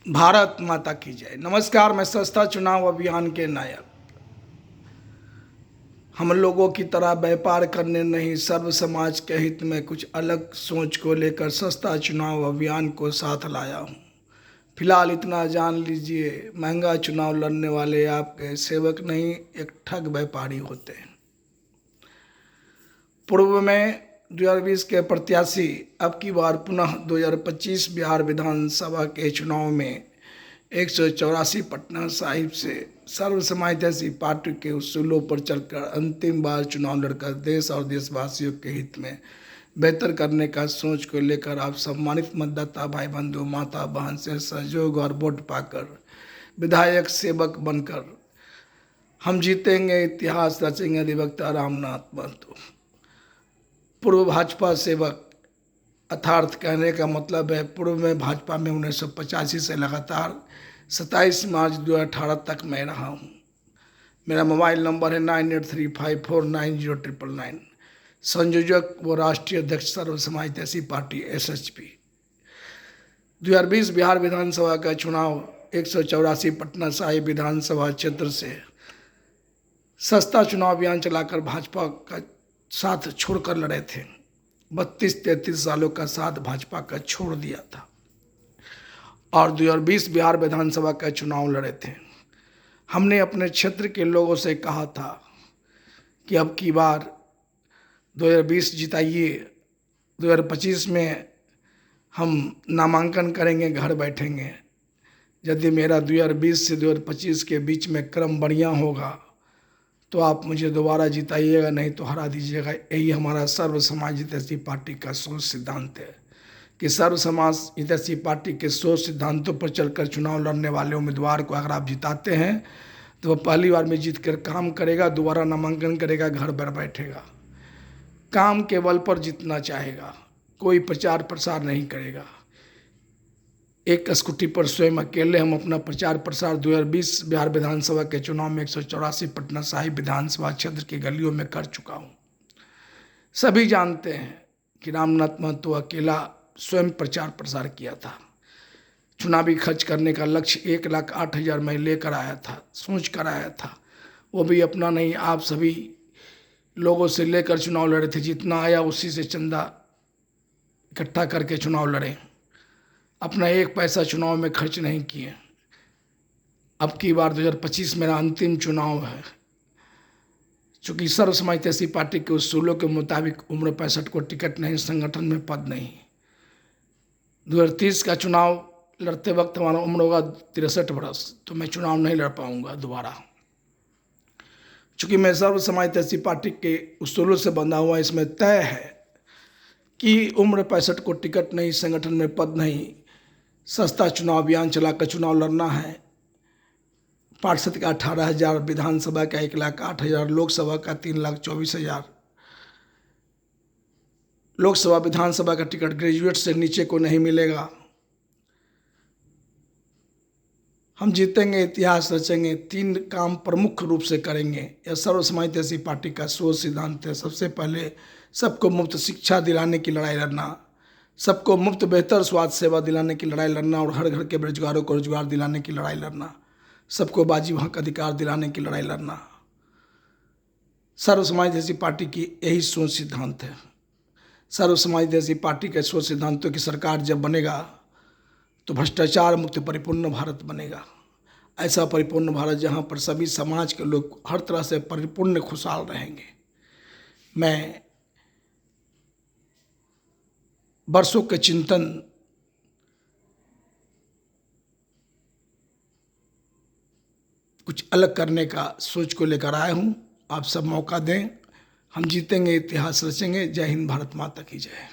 भारत माता की जय। नमस्कार, मैं सस्ता चुनाव अभियान के नायक। हम लोगों की तरह व्यापार करने नहीं, सर्व समाज के हित में कुछ अलग सोच को लेकर सस्ता चुनाव अभियान को साथ लाया हूँ। फिलहाल इतना जान लीजिए, महंगा चुनाव लड़ने वाले आपके सेवक नहीं, एक ठग व्यापारी होते हैं। पूर्व में 2020 के प्रत्याशी अब की बार पुनः 2025 बिहार विधानसभा के चुनाव में 184 पटना साहिब से सर्व समाजवादी पार्टी के उसूलों पर चलकर अंतिम बार चुनाव लड़कर देश और देशवासियों के हित में बेहतर करने का सोच को लेकर आप सम्मानित मतदाता भाई बंधु माता बहन से सहयोग और वोट पाकर विधायक सेवक बनकर हम जीतेंगे, इतिहास रचेंगे, अधिवक्ता रामनाथ महतो। पूर्व भाजपा सेवक अर्थात कहने का मतलब है पूर्व में भाजपा में 1985 से लगातार 27 मार्च 2018 तक मैं रहा हूँ। मेरा मोबाइल नंबर है 9835490999। संयोजक व राष्ट्रीय अध्यक्ष सर्व समाजवादी पार्टी SHP। 2020 बिहार विधानसभा का चुनाव 184 पटना साहिब विधानसभा क्षेत्र से सस्ता चुनाव अभियान चलाकर भाजपा का साथ छोड़कर लड़े थे। 32-33 सालों का साथ भाजपा का छोड़ दिया था और 2020 बिहार विधानसभा का चुनाव लड़े थे। हमने अपने क्षेत्र के लोगों से कहा था कि अब की बार 2020 जिताइए, 2025 में हम नामांकन करेंगे, घर बैठेंगे। यदि मेरा 2020 से 2025 के बीच में क्रम बढ़िया होगा तो आप मुझे दोबारा जिताइएगा, नहीं तो हरा दीजिएगा। यही हमारा सर्व समाज हितैषी पार्टी का सोच सिद्धांत है कि सर्व समाज हितैषी पार्टी के सोच सिद्धांतों पर चलकर चुनाव लड़ने वाले उम्मीदवार को अगर आप जिताते हैं तो वह पहली बार में जीत कर काम करेगा, दोबारा नामांकन करेगा, घर पर बैठेगा, काम के बल पर जीतना चाहेगा, कोई प्रचार प्रसार नहीं करेगा। एक स्कूटी पर स्वयं अकेले हम अपना प्रचार प्रसार 2020 बिहार विधानसभा के चुनाव में 184 पटना साहिब विधानसभा क्षेत्र की गलियों में कर चुका हूँ। सभी जानते हैं कि रामनाथ महतो अकेला स्वयं प्रचार प्रसार किया था। चुनावी खर्च करने का लक्ष्य 1,08,000 मैं लेकर आया था, सोच कर आया था। वो भी अपना नहीं, आप सभी लोगों से लेकर चुनाव लड़े थे। जितना आया उसी से चंदा इकट्ठा करके चुनाव लड़े, अपना एक पैसा चुनाव में खर्च नहीं किए। अब की बार 2025 मेरा अंतिम चुनाव है। चूँकि सर्व समाजवादी पार्टी के उसूलों के मुताबिक उम्र 65 को टिकट नहीं, संगठन में पद नहीं। 2030 का चुनाव लड़ते वक्त हमारा उम्र होगा 63 वर्ष, तो मैं चुनाव नहीं लड़ पाऊंगा दोबारा। चूँकि मैं सर्व समाजवादी पार्टी के उसूलों से बंधा हुआ, इसमें तय है कि उम्र 65 को टिकट नहीं, संगठन में पद नहीं, सस्ता चुनाव अभियान चलाकर चुनाव लड़ना है। पार्षद का 18,000, विधानसभा का 1,08,000, लोकसभा का 3,24,000। लोकसभा विधानसभा का टिकट ग्रेजुएट से नीचे को नहीं मिलेगा। हम जीतेंगे, इतिहास रचेंगे। 3 काम प्रमुख रूप से करेंगे। यह सर्व समाजवादी पार्टी का सोच सिद्धांत है। सबसे पहले सबको मुफ्त शिक्षा दिलाने की लड़ाई लड़ना, सबको मुफ्त बेहतर स्वास्थ्य सेवा दिलाने की लड़ाई लड़ना और हर घर के बेरोजगारों को रोजगार दिलाने की लड़ाई लड़ना, सबको वाजिब हक अधिकार दिलाने की लड़ाई लड़ना। सर्व समाजवादी पार्टी की यही सोच सिद्धांत है। सर्व समाजवादी पार्टी के सोच सिद्धांतों की सरकार जब बनेगा तो भ्रष्टाचार मुक्त परिपूर्ण भारत बनेगा। ऐसा परिपूर्ण भारत जहाँ पर सभी समाज के लोग हर तरह से परिपूर्ण खुशहाल रहेंगे। मैं वर्षों के चिंतन कुछ अलग करने का सोच को लेकर आया हूँ। आप सब मौका दें, हम जीतेंगे, इतिहास रचेंगे। जय हिंद, भारत माता की जय।